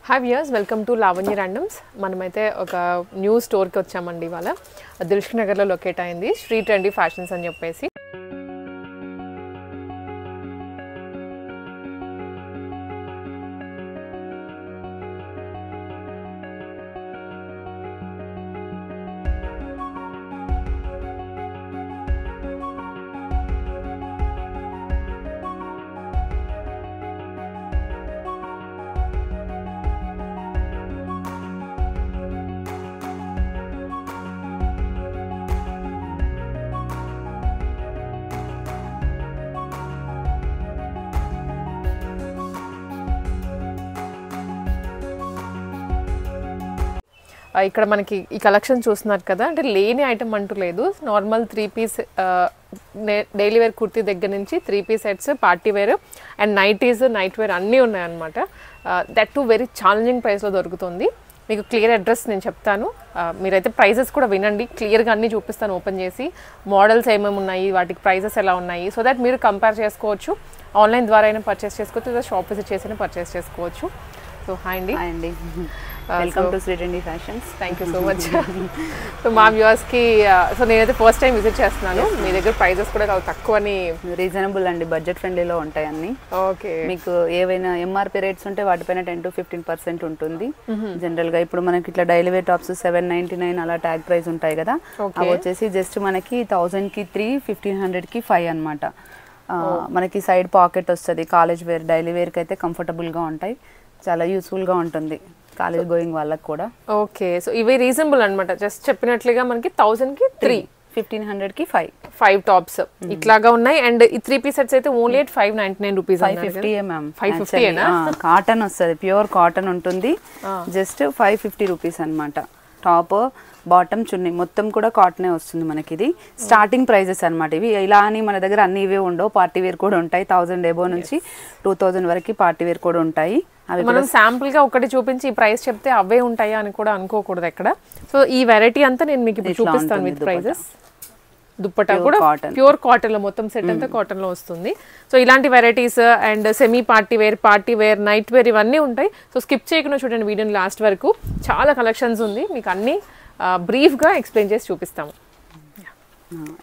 Hi viewers, welcome to Lavanya randoms. మనమైతే ఒక new స్టోర్కి వచ్చామండి. ఇవాళ దిల్షుక్ నగర్లో లొకేట్ అయింది శ్రీ ట్రెండీ ఫ్యాషన్స్ అని చెప్పేసి. ఇక్కడ మనకి ఈ కలెక్షన్ చూస్తున్నారు కదా, అంటే లేని ఐటమ్ అంటూ లేదు. Normal 3 piece daily wear kurti దగ్గర నుంచి 3 piece sets, party wear and nighties, night wear అన్నీ ఉన్నాయన్నమాట. దట్ టు వెరీ ఛాలెంజింగ్ ప్రైస్లో దొరుకుతుంది. మీకు క్లియర్ అడ్రస్ నేను చెప్తాను, మీరైతే ప్రైజెస్ కూడా వినండి. క్లియర్గా అన్నీ చూపిస్తాను ఓపెన్ చేసి, మోడల్స్ ఏమేమి ఉన్నాయి, వాటికి ప్రైజెస్ ఎలా ఉన్నాయి, సో దట్ మీరు కంపేర్ చేసుకోవచ్చు. ఆన్లైన్ ద్వారా అయినా పర్చేస్ చేసుకోవచ్చు, లేదా షాప్ విజిట్ చేసి పర్చేస్ చేసుకోవచ్చు. సో హాయ్ అండి, welcome to Shri trendy fashions. Thank you so much. So మా వ్యూవర్స్కి సో నేనైతే ఫస్ట్ టైం విజిట్ చేస్తున్నాను. మీ దగ్గర ప్రైజెస్ కూడా చాలా తక్కువ అని, రీజనబుల్ అండి, బడ్జెట్ ఫ్రెండ్లీలో ఉంటాయి అన్ని. ఓకే, మీకు ఏవైనా ఎంఆర్పీ రేట్స్ ఉంటే వాటిపైన 10 to 15% ఉంటుంది. జనరల్గా ఇప్పుడు మనకి ఇట్లా డైలీ వేర్ టాప్స్ 799 అలా ట్యాగ్ ప్రైస్ ఉంటాయి కదా, అవి వచ్చేసి జస్ట్ మనకి 1000కి 3, 1500కి 5 అనమాట. మనకి సైడ్ పాకెట్ వస్తుంది. కాలేజ్ వేర్, డైలీ వేర్కి అయితే కంఫర్టబుల్గా ఉంటాయి, చాలా యూస్ఫుల్గా ఉంటుంది కాలేజ్ గోయింగ్ వాళ్ళకి కూడా. ఓకే, సో ఇవి రీజనబుల్ అనమాట. జస్ట్ చెప్పినట్లుగా మనకి 1000కి 3, 1500కి 5 టాప్స్ ఇట్లాగా ఉన్నాయి. అండ్ ఈ 3 పీస్ సెట్స్ అయితే ఓన్లీ 599 రూపీస్. 550 మ్యామ్, 550 కాటన్ వస్తుంది, ప్యూర్ కాటన్ ఉంటుంది. జస్ట్ 550 రూపీస్ అనమాట. టాప్, బాటమ్, చున్నీ మొత్తం కూడా కాటనే వస్తుంది మనకి. ఇది స్టార్టింగ్ ప్రైజెస్ అనమాట. ఇవి ఇలా అని మన దగ్గర అన్ని ఇవే ఉండవు, పార్టీ వేర్ కూడా ఉంటాయి. 1000 ఎబో నుంచి 2000 వరకు పార్టీ వేర్ కూడా ఉంటాయి. అవి మనం శాంపుల్ గా ఒకటి చూపించి ఈ ప్రైస్ చెప్తే అవే ఉంటాయా అని కూడా అనుకోకూడదు ఎక్కడ. సో ఈ వెరైటీ అంతా నేను మీకు ఇప్పుడు చూపిస్తాను విత్ ప్రైజెస్. దుప్పట్టా కూడా ప్యూర్ కాటన్ లో, మొత్తం సెట్ అంతా కాటన్ లో వస్తుంది. సో ఇలాంటి varieties and semi party wear, night wear ఇవన్నీ ఉంటాయి. సో స్కిప్ చేయకుండా చూడండి వీడియోని లాస్ట్ వరకు. చాలా కలెక్షన్స్ ఉంది, మీకు అన్ని బ్రీఫ్ గా ఎక్స్ప్లెయిన్ చేసి చూపిస్తాము.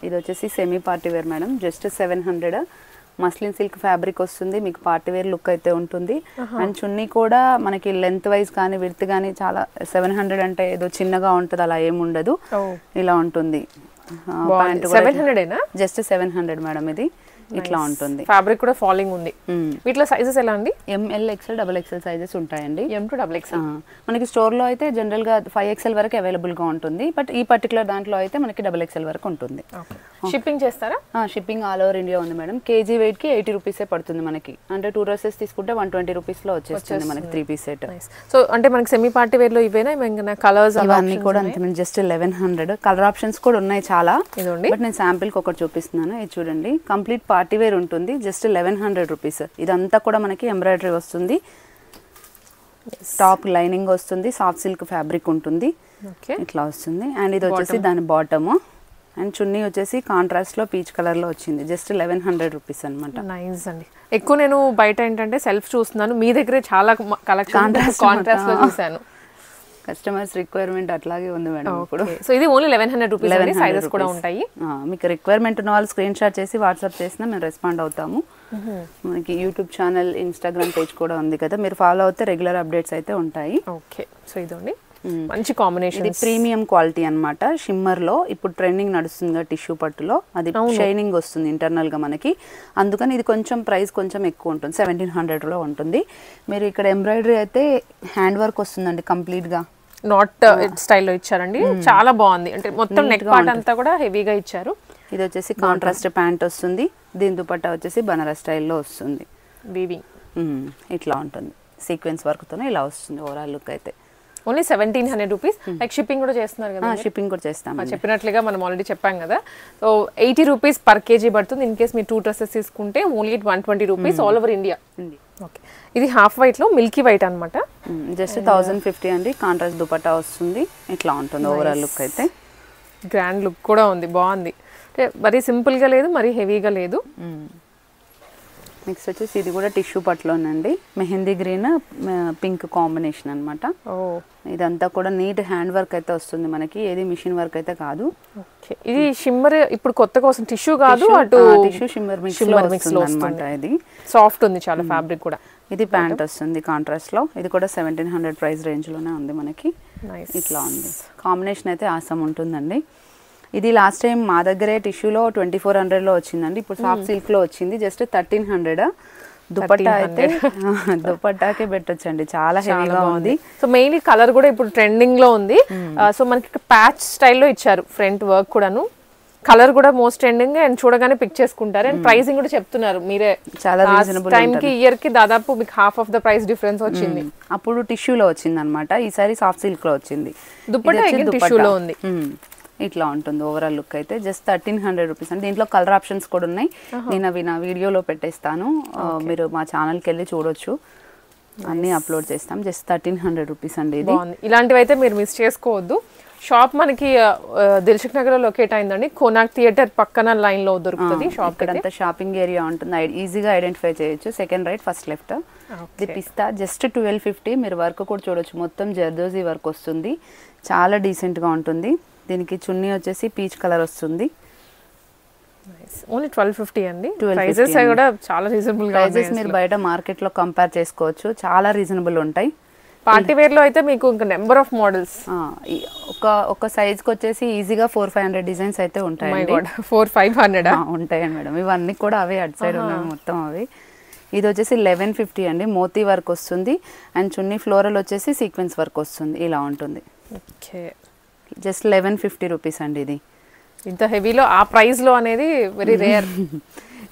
ఇది వచ్చేసి semi party wear madam, just 700. Muslin silk fabric వస్తుంది, మీకు పార్టీ వేర్ లుక్ అయితే ఉంటుంది. అండ్ చున్నీ కూడా మనకి లెంత్ వైజ్ కానీ విడ్త్ కానీ చాలా 700 అంటే ఏదో చిన్నగా ఉంటుంది అలా ఏముండదు, ఇలా ఉంటుంది. జస్ట్ 700 మేడం, ఇది ఇట్లా ఉంటుంది. ఫ్యాబ్రిక్ కూడా ఫాలింగ్ ఉంది. వీటిలో సైజెస్ ఎలా అండి? ML, XL, XXL సైజెస్ ఉంటాయండి. M to XXL మనకి స్టోర్ లో అయితే జనరల్ గా 5XL వరకు అవైలబుల్ గా ఉంటుంది, బట్ ఈ పర్టికులర్ దాంట్లో అయితే మనకి XXL వరకు ఉంటుంది. షిప్పింగ్ చేస్తారా? షిప్పింగ్ ఆల్ ఓవర్ ఇండియా ఉంది మేడం. కేజీ వెయిట్ కి 80 రూపీసే పడుతుంది మనకి. అంటే 2 డ్రెస్సెస్ తీసుకుంటే 120 రూపీస్ లో వచ్చేస్తుంది మనకి 3 పీస్ సెట్. సో అంటే మనకి సెమీ పార్టీ వేర్ లో ఇవేనా కలర్స్ అవన్నీ కూడా అంతే, జస్ట్ 1100. కలర్ ఆప్షన్స్ కూడా ఉన్నాయి చాలా, బట్ నేను శాంపిల్ కి ఒకటి చూపిస్తున్నాను. ఇది చూడండి, కంప్లీట్ పార్టీ వేర్ ఉంటుంది, జస్ట్ 1100 రూపీస్. ఇదంతా కూడా మనకి ఎంబ్రాయిడరీ వస్తుంది, టాప్ లైనింగ్ వస్తుంది, సాఫ్ట్ సిల్క్ ఫ్యాబ్రిక్ ఉంటుంది, ఇట్లా వస్తుంది. అండ్ ఇది వచ్చేసి దాని బాటమ్. అండ్ చున్నీ వచ్చేసి కాంట్రాస్ట్ లో పీచ్ కలర్ లో వచ్చింది, జస్ట్ 1100 రూపీస్ అనమాట. నైస్ అండి. ఎక్కువ నేను బయట ఏంటంటే సెల్ఫ్ చూస్తున్నాను, మీ దగ్గరే చాలా కలెక్షన్ కాంట్రాస్ట్ లో చూసాను. కస్టమర్స్ రిక్వైర్మెంట్ అట్లాగే ఉంది మేడం ఇప్పుడు. సో ఇది ఓన్లీ 1100 రూపీస్, సైజెస్ కూడా ఉంటాయి. మీకు రిక్వైర్మెంట్ ఉన్న వాళ్ళు స్క్రీన్ షాట్ చేసి వాట్సాప్ చేసినా మేము రెస్పాండ్ అవుతాము. మనకి యూట్యూబ్ ఛానల్, ఇన్స్టాగ్రామ్ పేజ్ కూడా ఉంది కదా, మీరు ఫాలో అవుతే రెగ్యులర్ అప్డేట్స్ అయితే ఉంటాయి. ఓకే, సో ఇదండి మంచి కాంబినేషన్. ఇది ప్రీమియం క్వాలిటీ అనమాట. షిమ్మర్ లో ఇప్పుడు ట్రెండింగ్ నడుస్తుంది టిష్యూ పట్టులో, అది షైనింగ్ వస్తుంది ఇంటర్నల్ గా మనకి, అందుకని ఇది కొంచెం ప్రైస్ కొంచెం ఎక్కువ ఉంటుంది, 1700 లో ఉంటుంది. మీరు ఇక్కడ ఎంబ్రాయిడరీ అయితే హ్యాండ్ వర్క్ వస్తుందండి, కంప్లీట్ గా నాట్ స్టైల్లో ఇచ్చారండి. చాలా బాగుంది, అంటే మొత్తం నెక్ పార్ట్ అంతా కూడా హెవీగా ఇచ్చారు. ఇది వచ్చేసి కాంట్రాస్ట్ ప్యాంట్ వస్తుంది, దీని దుపట్టా వచ్చేసి బనారస్ స్టైల్లో వస్తుంది, వీవింగ్ ఇట్లా ఉంటుంది. సీక్వెన్స్ వర్క్ తోనే ఇలా వస్తుంది ఓవరాల్ లుక్ అయితే. Only 1700 rupees. లైక్ షిప్పింగ్ కూడా చేస్తున్నారు కదా? షిప్పింగ్ కూడా చేస్తాం, చెప్పినట్లుగా మనం ఆల్రెడీ చెప్పాం కదా. సో 80 రూపీస్ పర్ కేజీ పడుతుంది. ఇన్ కేస్ మీరు 2 డ్రెస్సెస్ తీసుకుంటే only 120 rupees all over India. Okay, ఇది హాఫ్ వైట్ లో మిల్కీ వైట్ అనమాట, జస్ట్ 1050 అండి. కాంట్రాస్ట్ దుపట్టా వస్తుంది, ఇట్లా ఉంటుంది ఓవరాల్ లుక్ అయితే. గ్రాండ్ లుక్ కూడా ఉంది, బాగుంది. అంటే మరీ సింపుల్ గా లేదు, మరీ హెవీగా లేదు. నెక్స్ట్ వచ్చేసి ఇది కూడా టిష్యూ పట్టులోనండి, మెహందీ గ్రీన్ పింక్ కాంబినేషన్ అనమాట. ఇదంతా కూడా నీట్ హ్యాండ్ వర్క్ అయితే వస్తుంది మనకి, ఏది మిషన్ వర్క్ అయితే కాదు. ఇది షిమ్మర్ ఇప్పుడు కొత్త కోసం టిష్యూ కాదు, అటు టిష్యూ షిమ్మర్ మిక్స్ లో అనమాట. ఇది సాఫ్ట్ ఉంది చాలా ఫ్యాబ్రిక్ కూడా. ఇది ప్యాంట్ వస్తుంది కాంట్రాస్ట్ లో, ఇది కూడా 1700 ప్రైస్ రేంజ్ లోనే ఉంది మనకి. ఇట్లా ఉంది కాంబినేషన్ అయితే ఆసం ఉంటుందండి. ఇది లాస్ట్ టైం మా దగ్గరే టిష్యూలో 2400 లో వచ్చిందండి, ఇప్పుడు సాఫ్ట్ సిల్క్ లో వచ్చింది జస్ట్ 1300. దుపట్టా అయితే దుపట్టాకే పెట్టొచ్చండి, చాలా హెవీగా ఉంది. సో మెయిన్లీ కలర్ కూడా ఇప్పుడు ట్రెండింగ్ లో ఉంది. సో మనకి ప్యాచ్ స్టైల్లో ఇచ్చారు, ఫ్రంట్ వర్క్ కూడాను, కలర్ కూడా మోస్ట్ ట్రెండింగ్ అండ్ చూడగానే పిక్ చేసుకుంటారు. అండ్ ప్రైసింగ్ కూడా చెప్తున్నారు మీరే, చాలా రీజనబుల్. టైం కి ఇయర్ కి దాదాపు మీకు half of the price difference వచ్చింది. అప్పుడు టిష్యూలో వచ్చింది అనమాట, ఈసారి సాఫ్ట్ సిల్క్ లో వచ్చింది. దుపట్టా టిష్యూలో ఉంది. ఇట్లా ఉంటుంది ఓవరాల్ లుక్ అయితే. జస్ట్ 1300 రూపీస్ అండి. దీంట్లో కలర్ ఆప్షన్స్ కూడా ఉన్నాయి, నేను అవి నా వీడియోలో పెట్టేస్తాను, మీరు మా ఛానల్కి వెళ్ళి చూడొచ్చు, అన్నీ అప్లోడ్ చేస్తాం. జస్ట్ 1300 రూపీస్ అండి. ఇది ఇలాంటివి అయితే మీరు మిస్ చేసుకోవద్దు. షాప్ మనకి దిల్సుఖ్ నగర్ లో లొకేట్ అయిందండి, కోనాక్ థియేటర్ పక్కన లైన్ లో దొరుకుతుంది షాప్. ఇక్కడంతా షాపింగ్ ఏరియా ఉంటుంది, ఈజీగా ఐడెంటిఫై చేయొచ్చు. Second right first left. ఇది పిస్తా జస్ట్ 1250. మీరు వర్క్ కూడా చూడొచ్చు, మొత్తం జర్దోజీ వర్క్ వస్తుంది, చాలా డీసెంట్ గా ఉంటుంది. దీనికి చున్నీ వచ్చేసి పీచ్ కలర్ వస్తుంది. ఓన్లీ 1250 అండి. ప్రైజెస్ కూడా చాలా రీజనబుల్ గా ప్రైజెస్ మీరు బయట మార్కెట్ లో కంపేర్ చేసుకోవచ్చు, చాలా రీజనబుల్ ఉంటాయి. పార్టీ వేర్ లో అయితే మీకు ఇంకా నెంబర్ ఆఫ్ మోడల్స్, ఒక సైజ్ కి వచ్చేసి ఈజీగా 400-500 డిజైన్స్ అయితే ఉంటాయి. 400-500 ఉంటాయండి మేడం. ఇవన్నీ కూడా అవే అటు సైడ్ ఉన్నాయి మొత్తం అవి. ఇది వచ్చేసి 1150 అండి, మోతీ వర్క్ వస్తుంది అండ్ చున్నీ ఫ్లోరల్ వచ్చేసి సీక్వెన్స్ వర్క్ వస్తుంది, ఇలా ఉంటుంది. జస్ట్ 1150 రూపీస్ అండి. ఇది ఇంత హెవీలో ఆ ప్రైస్ లో అనేది వెరీ రేర్.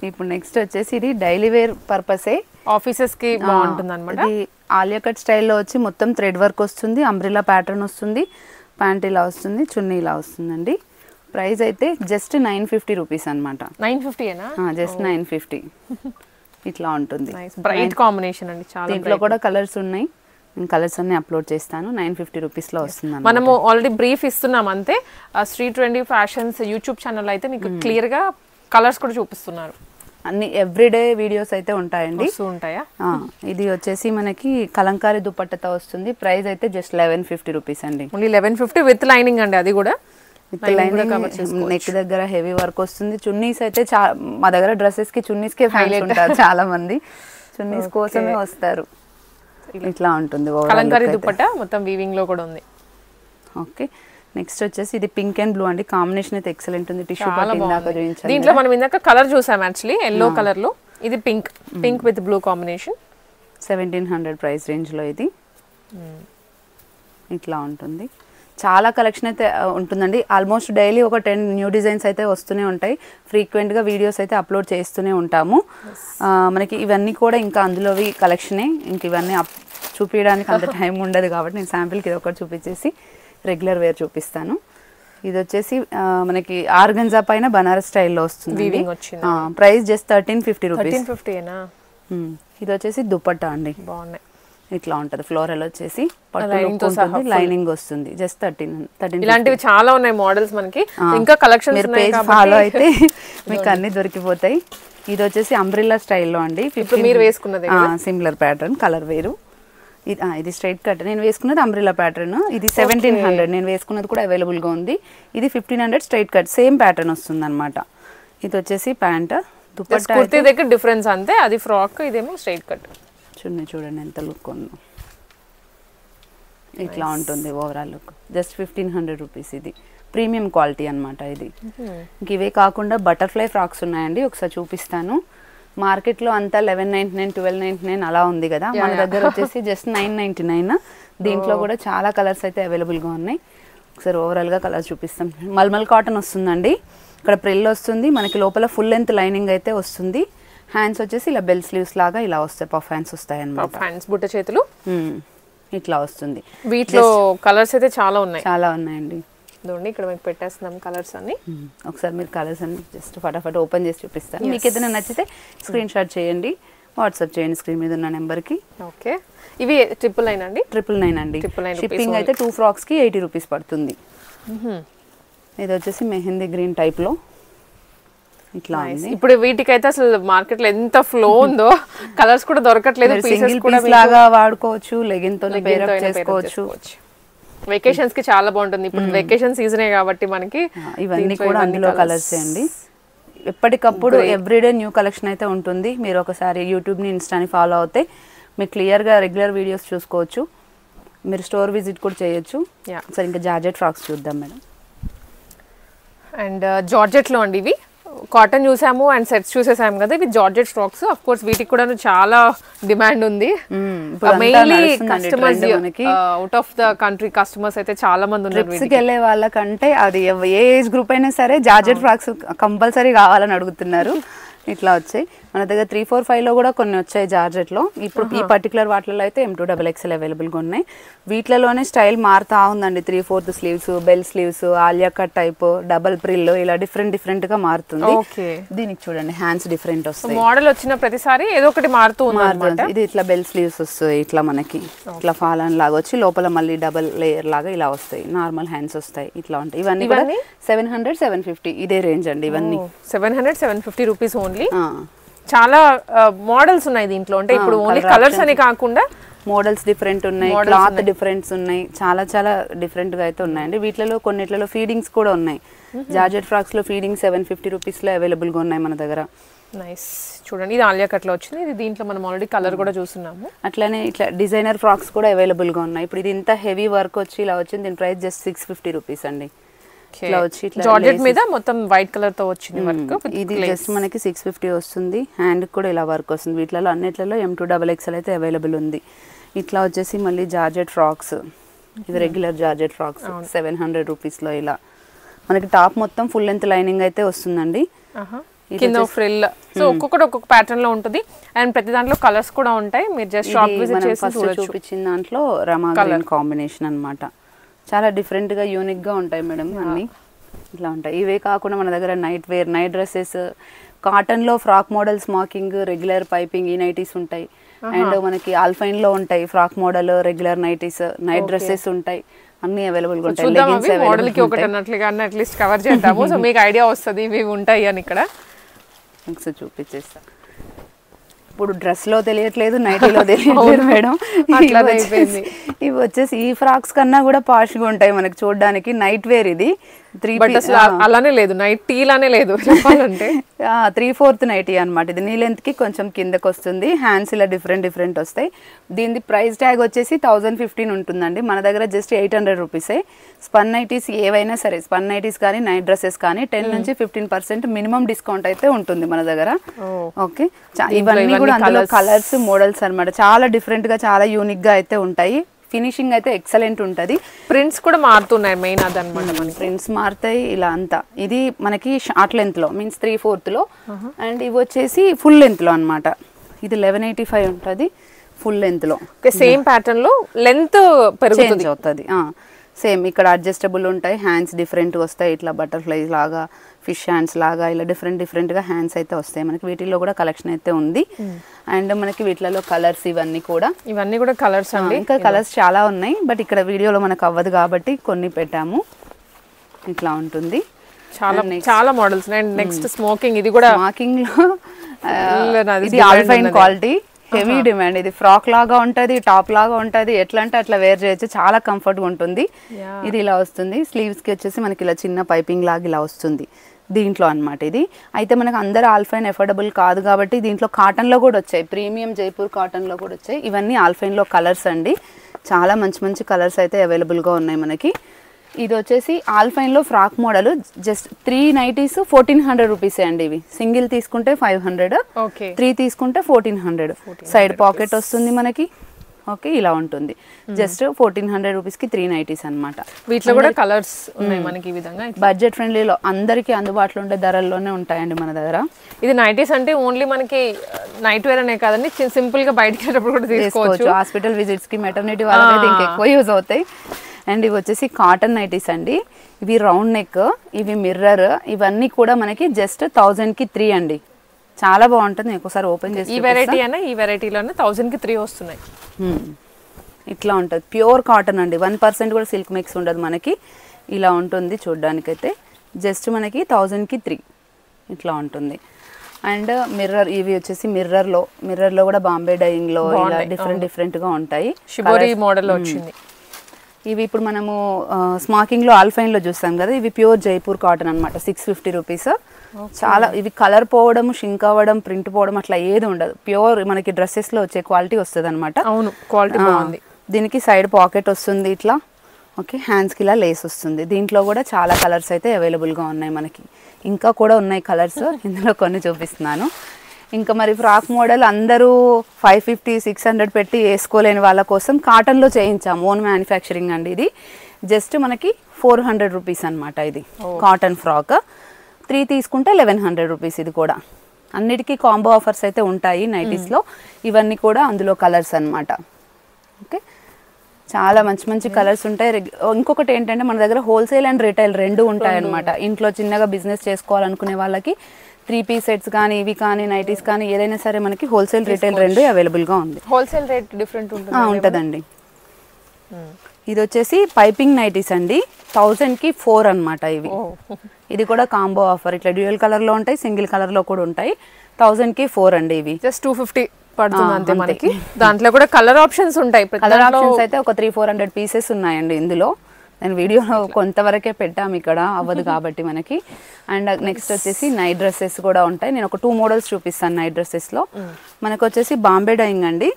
ఇప్పుడు నెక్స్ట్ వచ్చేసి ఇది డైలీ వేర్ పర్పసే, ఆఫీసెస్ కి బాగుంటుంది అనమాట. ఇది ఆలియా కట్ స్టైల్లో వచ్చి మొత్తం థ్రెడ్ వర్క్ వస్తుంది, అంబ్రెల్లా ప్యాటర్న్ వస్తుంది, ప్యాంట్ ఇలా వస్తుంది, చున్నీ ఇలా వస్తుందండి. ప్రైస్ అయితే జస్ట్ 950 రూపీస్ అనమాట. 950 జస్ట్ 950 ఇట్లా ఉంటుంది. బ్రైట్ కాంబినేషన్ అండి, చాలా. దీంట్లో కూడా కలర్స్ ఉన్నాయి, నేను కలర్స్ అన్ని అప్లోడ్ చేస్తాను. 950 రూపీస్లో వస్తుంది. మనము ఆల్రెడీ బ్రీఫ్ ఇస్తున్నాం అంతే. Street trendy fashions YouTube channel అయితే మీకు క్లియర్ గా కలర్స్ కూడా చూపిస్తున్నారు, అన్ని ఎవ్రీడే వీడియోస్ అయితే ఉంటాయండి. ఉంటాయా? ఇది వచ్చేసి మనకి కలంకారీ దుపట్టతో వస్తుంది. ప్రైస్ అయితే జస్ట్ 1150 రూపీస్ అండి. ఓన్లీ 1150 విత్ లైనింగ్ అండి, అది కూడా విత్ లైనింగ్. నెక్ దగ్గర హెవీ వర్క్ వస్తుంది. చున్నీస్ అయితే మా దగ్గర డ్రెస్సెస్ కి చున్నీస్ కే హైలైట్ ఉంటారు, చాలా మంది చున్నీస్ కోసమే వస్తారు. ఇట్లా ఉంటుంది కలంకారీ దుపట్టా, మొత్తం వీవింగ్ లో కూడా ఉంది. ఓకే, నెక్స్ట్ వచ్చేసి ఇది పింక్ అండ్ బ్లూ అండి, కాంబినేషన్ అయితే ఎక్సలెంట్ ఉంది. టిష్యూ పట్టు ఇందాక చూపించాను, దీంట్లో మనం ఇందాక కలర్ చూసాం యాక్చువల్లీ, ఎల్లో కలర్ లో. ఇది pink with blue combination. 1700 price range లో ఇది. ఇట్లా ఉంటుంది, చాలా కలెక్షన్ అయితే ఉంటుందండి. ఆల్మోస్ట్ డైలీ ఒక 10 న్యూ డిజైన్స్ అయితే వస్తూనే ఉంటాయి. ఫ్రీక్వెంట్గా వీడియోస్ అయితే అప్లోడ్ చేస్తూనే ఉంటాము. మనకి ఇవన్నీ కూడా ఇంకా అందులోవి కలెక్షనే, ఇంక ఇవన్నీ చూపించడానికి అంత టైం ఉండదు కాబట్టి నేను శాంపిల్కి ఇది ఒకటి చూపించేసి రెగ్యులర్ వేర్ చూపిస్తాను. ఇది వచ్చేసి మనకి ఆర్గంజా పైన బనారస్ స్టైల్లో వస్తుంది. Price just 1350 rupees. ఇది వచ్చేసి దుపట్టా అండి, బాగున్నాయి. ఇట్లా ఉంటది, ఫ్లోరల్ వచ్చేసి లైనింగ్ వస్తుంది. జస్ట్ 13. ఇలాంటివి చాలా ఉన్నాయి మోడల్స్ మనకి, ఇంకా కలెక్షన్ మీరు పేజ్ ఫాలో అయితే మీకు అన్ని దొరికిపోతాయి. ఇది వచ్చేసి అంబ్రిల్లా స్టైల్లో అండి, మీరు వేసుకున్నది సిమిలర్ ప్యాటర్న్, కలర్ వేరు. ఇది స్ట్రైట్ కట్, నేను వేసుకున్నది అంబ్రిల్లా ప్యాటర్న్. ఇది 1700, నేను వేసుకున్నది కూడా అవైలబుల్ గా ఉంది. ఇది 1500 స్ట్రైట్ కట్, సేమ్ ప్యాటర్న్ వస్తుంది అనమాట. ఇది వచ్చేసి ప్యాంట్. దుపట్టా కుర్తీ దగ్గర డిఫరెన్స్ అంతే, అది ఫ్రాక్, ఇదేమో స్ట్రైట్ కట్. చున్నీ చూడండి ఎంత లుక్ ఉందో, ఇట్లా ఉంటుంది ఓవరాల్ లుక్. Just 1500 rupees. ఇది ప్రీమియం క్వాలిటీ అనమాట ఇది. ఇంక ఇవే కాకుండా బటర్ఫ్లై ఫ్రాక్స్ ఉన్నాయండి, ఒకసారి చూపిస్తాను. మార్కెట్లో అంతా 1199, 1299 అలా ఉంది కదా, మన దగ్గర వచ్చేసి జస్ట్ 999. దీంట్లో కూడా చాలా కలర్స్ అయితే అవైలబుల్గా ఉన్నాయి. ఒకసారి ఓవరాల్గా కలర్స్ చూపిస్తాం. మల్మల్ కాటన్ వస్తుందండి, ఇక్కడ ప్రిల్ వస్తుంది మనకి, లోపల ఫుల్ లెంత్ లైనింగ్ అయితే వస్తుంది. హ్యాండ్స్ వచ్చేసి ఇలా బెల్ స్లీవ్స్ లాగా ఇలా వస్తాయి, పఫ్ హ్యాండ్స్ వస్తాయి అన్నమాట. హ్యాండ్స్ బుట్ట చేతులు ఇట్లా వస్తుంది. వీటిలో కలర్స్ అయితే చాలా ఉన్నాయండి. ఇక్కడ మీకు పెట్టేస్తున్నాం కలర్స్ అన్ని. ఒకసారి మీరు కలర్స్ అన్ని జస్ట్ ఫటాఫట్ ఓపెన్ చేసి చూపిస్తాను. మీకు ఏదైనా నచ్చితే స్క్రీన్ షాట్ చేయండి, వాట్సాప్ చేయండి స్క్రీన్ మీద ఉన్న నెంబర్కి. ఓకే, ఇవి 999 అండి. 999 అండి. షిప్పింగ్ అయితే 2 ఫ్రాక్స్ కి 80 రూపీస్ పడుతుంది. ఇది వచ్చేసి మెహందీ గ్రీన్ టైప్ లో ఇట్లా ఉంది. ఇప్పుడు వీటికైతే అసలు మార్కెట్ లో ఎంత ఫ్లో ఉందో, కలర్స్ కూడా దొరకట్లేదు, పీసెస్ కూడా లాగా వాడుకోవచ్చు, లెగిన్ తో పేర్ అప్ చేసుకోవచ్చు. వెకేషన్స్ కి చాలా బాగుంటుంది. ఇప్పుడు వెకేషన్ సీజనే కాబట్టి మనకి ఇవన్నీ కూడా అందులో కలర్స్ అండి. ఎప్పటికప్పుడు ఎవ్రీడే న్యూ కలెక్షన్ అయితే ఉంటుంది. మీరు ఒకసారి యూట్యూబ్ని ఇన్స్టాని ఫాలో అవుతే మీకు క్లియర్గా రెగ్యులర్ వీడియోస్ చూసుకోవచ్చు. మీరు స్టోర్ విజిట్ కూడా చేయొచ్చు. సరే ఇంకా జార్జెట్ ఫ్రాక్స్ చూద్దాం మేడం. అండ్ జార్జెట్లో అండి ఇవి కాటన్ చూసాము అండ్ సెట్స్ చూసేసాము కదా, ఇవి జార్జెట్ ఫ్రాక్స్. ఆఫ్ కోర్స్ వీటికి కూడా చాలా డిమాండ్ ఉంది. Mainly customers out of the country customers అయితే చాలా మంది ఉన్నారు. ట్రిప్స్కి వెళ్ళే వాళ్ళకంటే అది ఏ ఏజ్ గ్రూప్ అయినా సరే జార్జెట్ ఫ్రాక్స్ కంపల్సరీ కావాలని అడుగుతున్నారు. ఇట్లా వచ్చాయి మన దగ్గర 3, 4, 5లో కూడా కొన్ని వచ్చాయి జార్జెట్లో. ఇప్పుడు ఈ పర్టికులర్ వాటిలో అయితే M2XXL అవైలబుల్గా ఉన్నాయి. వీటిలోనే స్టైల్ మారుతా ఉందండి. 3/4 sleeves, bell sleeves, Alia cut type, double Pril, ఇలా డిఫరెంట్ గా మారుతుంది. దీనికి చూడండి హ్యాండ్స్ డిఫరెంట్ వస్తాయి. మోడల్ వచ్చిన ప్రతిసారి ఏదో ఒకటి మారుతుంది. ఇది ఇట్లా బెల్ స్లీవ్స్ వస్తాయి, ఇట్లా మనకి ఇట్లా ఫాలన్ లాగా వచ్చి లోపల మళ్ళీ డబల్ లేయర్ లాగా ఇలా వస్తాయి. నార్మల్ హ్యాండ్స్ వస్తాయి, ఇట్లా ఉంటాయి. ఇవన్నీ 700, 750 ఇదే రేంజ్ అండి. ఇవన్నీ 700, 750 రూపీస్ ఓన్లీ. చాలా మోడల్స్ ఉన్నాయి దీంట్లో. అంటే ఇప్పుడు ఓన్లీ కలర్స్ అని కాకుండా మోడల్స్ డిఫరెంట్ ఉన్నాయి, క్లాత్ డిఫరెంట్స్ ఉన్నాయి, చాలా డిఫరెంట్ గా అయితే ఉన్నాయండి. వీటిలో కొన్నిట్లలో ఫీడింగ్స్ కూడా ఉన్నాయి. జార్జెట్ ఫ్రాక్స్ లో ఫీడింగ్ 750 రూపీస్ లో అవైలబుల్ గా ఉన్నాయి మన దగ్గర. నైస్. చూడండి ఇది ఆలియా కట్ లో వచ్చింది. ఇది దీంట్లో మనం ఆల్రెడీ కలర్ కూడా చూస్తున్నాము. అట్లానే ఇట్లా డిజైనర్ ఫ్రాక్స్ కూడా అవైలబుల్ గా ఉన్నాయి. ఇప్పుడు ఇది ఇంత హెవీ వర్క్ వచ్చి ఇలా వచ్చింది. దీని ప్రైస్ జస్ట్ 650 రూపీస్ అండి. జార్జెట్ మీద మొత్తం వైట్ కలర్ తో వచ్చింది వర్క్. ఇది జస్ట్ మనకి 650 వస్తుంది. హ్యాండ్ కూడా ఇలా వర్క్ వస్తుంది. వీటిలో అన్నిట్లలో M2XXL అయితే అవైలబుల్ ఉంది. ఇట్లా వచ్చేసి మళ్ళీ జార్జెట్ ఫ్రాక్స్, ఇది రెగ్యులర్ జార్జెట్ ఫ్రాక్స్ 700 రూపీస్ లో. ఇలా మనకి టాప్ మొత్తం ఫుల్ లెంత్ లైనింగ్ అయితే వస్తుందండి. కింద ఫ్రిల్. సో ఒక్కొక్కటి ఒక్కొక్క ప్యాటర్న్ లో ఉంటుంది అండ్ ప్రతి దాంట్లో కలర్స్ కూడా ఉంటాయి. మీరు జస్ట్ షాప్ విజిట్ చేసి చూపించిన దాంట్లో రమా గ్రీన్ కాంబినేషన్ అన్నమాట. చాలా డిఫరెంట్ గా యూనిక్ గా ఉంటాయి మేడం అన్ని. ఇట్లా ఉంటాయి. ఇవే కాకుండా మన దగ్గర night wear, night dresses, cotton లో frock model, smocking, regular piping ఈ నైటీస్ ఉంటాయి. అండ్ మనకి ఆల్ఫైన్ లో ఉంటాయి frock model, regular nighties, night dresses ఉంటాయి. అన్ని అవైలబుల్ గా ఉంటాయి. మోడల్ కి ఒకటి అన్నట్లుగా అట్లీస్ట్ కవర్ చేద్దాము. సో మీకు ఐడియా వస్తుంది ఇవి ఉంటాయి అని. ఇక్కడ చూపించేస్తా. ఇప్పుడు డ్రెస్ లో తెలియట్లేదు, నైటీలో తెలియట్లేదు మేడం. ఇవి వచ్చేసి ఈ ఫ్రాక్స్ కన్నా కూడా పాష్ గా ఉంటాయి మనకి చూడడానికి. నైట్ వేర్ ఇది. అలానే లేదు, నైట్ టీ లానే లేదు చెప్పాలంటే. 3/4 నైటీ అనమాట. ఇది నీ లెంత్ కి కొంచెం కిందకి వస్తుంది. హ్యాండ్స్ ఇలా డిఫరెంట్ వస్తాయి. దీని ప్రైస్ ట్యాగ్ వచ్చేసి 1015 ఉంటుందండి. మన దగ్గర జస్ట్ 800 రూపీసే. స్పన్ నైటీస్ ఏవైనా సరే, స్పన్ నైటీస్ కానీ నైట్ డ్రెస్సెస్ కానీ 10 నుంచి 15% మినిమం డిస్కౌంట్ అయితే ఉంటుంది మన దగ్గర. ఓకే, ఇవన్నీ కూడా అందులో కలర్స్, మోడల్స్ అనమాట. చాలా డిఫరెంట్ గా, చాలా యూనిక్ గా అయితే ఉంటాయి. ఫినిషింగ్ అయితే ఎక్సలెంట్ ఉంటుంది. ప్రింట్స్ కూడా మారుతున్నాయి మెయిన్ అదనమాట. మనకి ప్రింట్స్ మారుతాయి ఇలా అంతా. ఇది మనకి షార్ట్ లెంత్ లో మీన్స్ 3/4 లో. అండ్ ఇవి వచ్చేసి ఫుల్ లెంత్ లో అనమాట. ఇది 1185 ఉంటుంది ఫుల్ లెంత్ లో. సేమ్ ప్యాటర్న్ లో లెంత్ పెరుగుతుంది అవుతుంది. సేమ్ ఇక్కడ అడ్జస్టబుల్ ఉంటాయి. హ్యాండ్స్ డిఫరెంట్ వస్తాయి. ఇట్లా బటర్ఫ్లైస్ లాగా, ఫిష్ హ్యాండ్స్ లాగా ఇలా డిఫరెంట్ గా హ్యాండ్స్ అయితే వస్తాయి మనకి. వీటిల్లో కూడా కలెక్షన్ అయితే ఉంది. అండ్ మనకి వీటిలో కలర్స్ ఇవన్నీ కూడా కలర్స్ అండి. ఇంకా కలర్స్ చాలా ఉన్నాయి బట్ ఇక్కడ వీడియోలో మనకు అవ్వదు కాబట్టి కొన్ని పెట్టాము. ఇట్లా ఉంటుంది. చాలా మోడల్స్. Next smoking. ఇది కూడా స్మోకింగ్ లో ఇది ఆల్ఫైన్ క్వాలిటీ, హెవీ డిమాండ్. ఇది ఫ్రాక్ లాగా ఉంటది, టాప్ లాగా ఉంటది. ఎట్లా అంటే అట్లా వేర్ చేయొచ్చు. చాలా కంఫర్ట్ గా ఉంటుంది. ఇది ఇలా వస్తుంది. స్లీవ్స్ కి వచ్చేసి మనకి ఇలా చిన్న పైపింగ్ లాగా ఇలా వస్తుంది దీంట్లో అన్నమాట. ఇది అయితే మనకు అందరు ఆల్ఫైన్ ఎఫోర్డబుల్ కాదు కాబట్టి దీంట్లో కాటన్ లో కూడా వచ్చాయి. ప్రీమియం జైపూర్ కాటన్ లో కూడా వచ్చాయి. ఇవన్నీ ఆల్ఫైన్ లో కలర్స్ అండి. చాలా మంచి కలర్స్ అయితే అవైలబుల్ గా ఉన్నాయి మనకి. ఇది వచ్చేసి ఆల్ఫైన్ లో ఫ్రాక్ మోడల్. జస్ట్ 3 నైటీస్ 1400 రూపీసే అండి. ఇవి సింగిల్ తీసుకుంటే 500, 3 తీసుకుంటే 1400. సైడ్ పాకెట్ వస్తుంది మనకి. ఓకే, ఇలా ఉంటుంది. జస్ట్ 1400 రూపీస్ కి 3 నైటీస్ అనమాట. వీటిలో కూడా కలర్స్ ఉన్నాయి మనకి. ఈ విధంగా బడ్జెట్ ఫ్రెండ్లీలో అందరికి అందుబాటులో ఉండే ధరల్లోనే ఉంటాయండి మన దగ్గర. ఇది నైటీస్ అంటే ఓన్లీ మనకి నైట్ వేర్ అనే కాదండి, సింపుల్ గా బయటకి వెళ్ళేటప్పుడు కూడా తీసుకోవచ్చు. హాస్పిటల్ విజిట్స్ కి, మెటర్నిటీ వాళ్ళకి ఇంకా ఎక్కువ యూజ్ అవుతాయి. అండ్ ఇవి వచ్చేసి కాటన్ నైటీస్ అండి. ఇవి రౌండ్ నెక్, ఇవి మిర్రర్, ఇవన్నీ కూడా మనకి జస్ట్ 1000 కి 3 అండి. చాలా బాగుంటుంది. ఒకసారి ఓపెన్ చేసి ఈ వెరైటీ అయినా ఈ వెరైటీలోనే 1000 కి 3 వస్తున్నాయి. ఇట్లా ఉంటుంది. ప్యూర్ కాటన్ అండి. 1% కూడా సిల్క్ మిక్స్ ఉండదు మనకి. ఇలా ఉంటుంది చూడడానికైతే. జస్ట్ మనకి 1000 కి 3 ఇట్లా ఉంటుంది. అండ్ మిర్రర్, ఇవి వచ్చేసి మిర్రర్లో కూడా బాంబే డైయింగ్లో ఇలా డిఫరెంట్గా ఉంటాయి. షిబోరి మోడల్ వచ్చింది. ఇవి ఇప్పుడు మనము స్మాకింగ్లో ఆల్ఫైన్లో చూస్తాం కదా, ఇవి ప్యూర్ జైపూర్ కాటన్ అనమాట. 650 రూపీస్. చాలా ఇవి కలర్ పోవడం, షింక్ అవ్వడం, ప్రింట్ పోవడం అట్లా ఏది ఉండదు. ప్యూర్ మనకి డ్రెస్సెస్లో వచ్చే క్వాలిటీ వస్తుంది అనమాట. అవును, క్వాలిటీ బాగుంది. దీనికి సైడ్ పాకెట్ వస్తుంది ఇట్లా. ఓకే, హ్యాండ్స్కి ఇలా లేస్ వస్తుంది. దీంట్లో కూడా చాలా కలర్స్ అయితే అవైలబుల్గా ఉన్నాయి మనకి. ఇంకా కూడా ఉన్నాయి కలర్స్, ఇందులో కొన్ని చూపిస్తున్నాను. ఇంకా మరి ఫ్రాక్ మోడల్ అందరూ 550, 600 పెట్టి వేసుకోలేని వాళ్ళ కోసం కాటన్లో చేయించాము. ఓన్ మ్యానుఫ్యాక్చరింగ్ అండి ఇది. జస్ట్ మనకి 400 రూపీస్ అనమాట. ఇది కాటన్ ఫ్రాక్ 3 తీసుకుంటే 1100 రూపీస్. ఇది కూడా అన్నిటికీ కాంబో ఆఫర్స్ అయితే ఉంటాయి నైటీస్లో. ఇవన్నీ కూడా అందులో కలర్స్ అనమాట. ఓకే, చాలా మంచి మంచి కలర్స్ ఉంటాయి. ఇంకొకటి ఏంటంటే మన దగ్గర హోల్సేల్ అండ్ రిటైల్ రెండు ఉంటాయి అనమాట. ఇంట్లో చిన్నగా బిజినెస్ చేసుకోవాలనుకునే వాళ్ళకి 3 పీస్ సెట్స్ కానీ, ఇవి కానీ, నైటీస్ కానీ ఏదైనా సరే మనకి హోల్సేల్ రిటైల్ రెండు అవైలబుల్గా ఉంది. హోల్సేల్ రేట్ డిఫరెంట్ ఉంటుందండి. ఇది వచ్చేసి పైపింగ్ నైటీస్ అండి. 1000కి 4 అనమాట ఇవి. ఇది కూడా కాంబో ఆఫర్. ఇట్లా డ్యూయల్ కలర్లో ఉంటాయి, సింగిల్ కలర్లో కూడా ఉంటాయి. 1000కి 4 అండి ఇవి. జస్ట్ 250 పడుతుంది అంతే మనకి. దాంట్లో కూడా కలర్ ఆప్షన్స్ ఉంటాయి. కలర్ ఆప్షన్స్ అయితే ఒక 300-400 పీసెస్ ఉన్నాయండి ఇందులో. నేను వీడియోలో కొంతవరకే పెట్టాము, ఇక్కడ అవ్వదు కాబట్టి మనకి. అండ్ నెక్స్ట్ వచ్చేసి నైట్ డ్రెస్సెస్ కూడా ఉంటాయి. నేను ఒక 2 మోడల్స్ చూపిస్తాను నైట్ డ్రెస్సెస్లో. మనకు వచ్చేసి బాంబే డైయింగ్ అండి.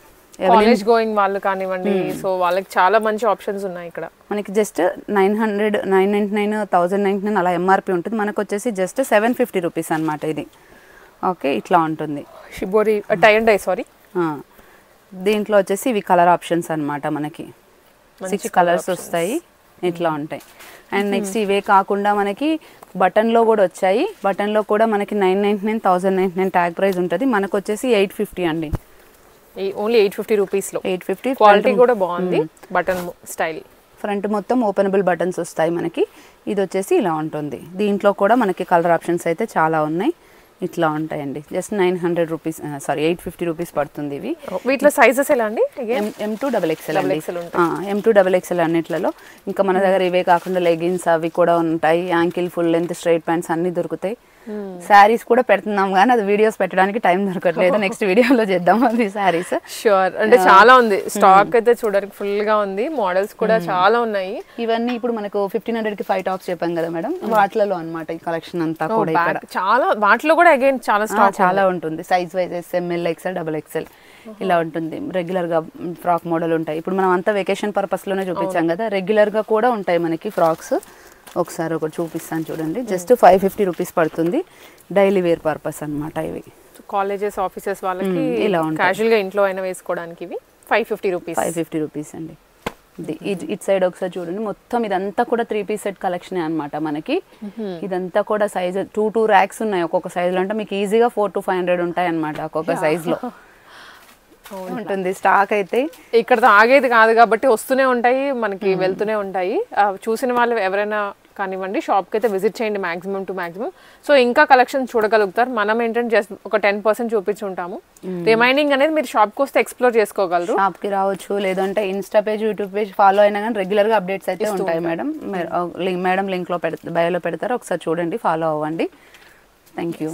కాలేజ్ గోయింగ్ వాళ్ళు కానివ్వండి, సో వాళ్ళకి చాలా మంచి ఆప్షన్స్ ఉన్నాయి ఇక్కడ. మనకి జస్ట్ 900, 999, 1099 అలా ఎంఆర్పి ఉంటుంది. మనకు వచ్చేసి జస్ట్ 750 రూపీస్ అనమాట ఇది. ఓకే, ఇట్లా ఉంటుంది. Shibori tie and dye, sorry. దీంట్లో వచ్చేసి ఇవి కలర్ ఆప్షన్స్ అనమాట. మనకి 6 కలర్స్ వస్తాయి, ఇట్లా ఉంటాయి. అండ్ నెక్స్ట్ ఇవే కాకుండా మనకి బటన్లో కూడా వచ్చాయి. బటన్లో కూడా మనకి 999, 1099 ట్యాగ్ ప్రైస్ ఉంటుంది. మనకు వచ్చేసి 850 అండి. ఓన్లీ 850 రూపీస్లో. 850. క్వాలిటీ కూడా బాగుంది. బటన్ స్టైల్, ఫ్రంట్ మొత్తం ఓపెనబుల్ బటన్స్ వస్తాయి మనకి. ఇది వచ్చేసి ఇలా ఉంటుంది. దీంట్లో కూడా మనకి కలర్ ఆప్షన్స్ అయితే చాలా ఉన్నాయి. ఇట్లా ఉంటాయండి. జస్ట్ 900 రూపీస్, సారీ 850 రూపీస్ పడుతుంది ఇవి. వీటిలో సైజెస్ ఎలా అండి? M2 XXL అండి. M2 XXL అన్నిట్లలో. ఇంకా మన దగ్గర ఇవే కాకుండా లెగిన్స్ అవి కూడా ఉంటాయి. Ankle, full length, straight pants అన్ని దొరుకుతాయి. శారీస్ కూడా పెడుతున్నాం కానీ అది వీడియోస్ పెట్టడానికి టైం దొరకట్లేదు. నెక్స్ట్ వీడియోలో చేద్దాం అది శారీస్. షూర్. అంటే చాలా ఉంది స్టాక్ అయితే, చూడడానికి ఫుల్ గా ఉంది. మోడల్స్ కూడా చాలా ఉన్నాయి. ఇవన్నీ ఇప్పుడు మనకు 1500కి 5 టాప్స్ చెప్పాం కదా మేడం, వాటిలలో అన్నమాట ఈ కలెక్షన్ అంతా కూడా. చాలా వాటిలో కూడా అగైన్ చాలా స్టాక్ చాలా ఉంటుంది. Size wise SML, XL, XXL ఇలా ఉంటుంది. రెగ్యులర్ గా ఫ్రాక్ మోడల్ ఉంటాయి. ఇప్పుడు మనం అంతా వెకేషన్ పర్పస్ లోనే చూపించాం కదా, రెగ్యులర్ గా కూడా ఉంటాయి మనకి ఫ్రాక్స్. ఒకసారి ఒకటి చూపిస్తాను చూడండి. జస్ట్ 550 రూపీస్ పడుతుంది. డైలీ వేర్ పర్పస్ అనమాట ఇవి. కాలేజెస్, ఆఫీసెస్ వాళ్ళకి ఇలా క్యాజువల్ గా ఇంట్లో అయినా వేసుకోవడానికి ఇవి 550 రూపీస్. 550 రూపీస్ అండి. ఇటు సైడ్ ఒకసారి చూడండి. మొత్తం ఇదంతా కూడా 3 పీస్ సెట్ కలెక్షన్ అనమాట మనకి. ఇదంతా కూడా సైజ్ 2 ర్యాక్స్ ఉన్నాయి ఒక్కొక్క సైజ్ లో. అంటే మీకు ఈజీగా 400 to 500 ఉంటాయి అనమాట ఒక్కొక్క సైజ్ లో ఉంటుంది స్టాక్. అయితే ఇక్కడ ఆగేది కాదు కాబట్టి వస్తూనే ఉంటాయి మనకి, వెళ్తూనే ఉంటాయి. చూసిన వాళ్ళు ఎవరైనా కానివ్వండి షాప్కి అయితే విజిట్ చేయండి మాక్సిమం టు మాక్సిమం. సో ఇంకా కలెక్షన్ చూడగలుగుతారు. మనం ఏంటంటే జస్ట్ ఒక 10% చూపించుంటాము. రిమైనింగ్ అనేది మీరు షాప్కి వస్తే ఎక్స్ప్లోర్ చేసుకోగలరు. షాప్కి రావచ్చు, లేదంటే Insta page, YouTube page follow అయినా కానీ రెగ్యులర్గా అప్డేట్స్ అయితే ఉంటాయి మేడం. మేడం లింక్లో బయోలో పెడతారు, ఒకసారి చూడండి, ఫాలో అవ్వండి. Thank you.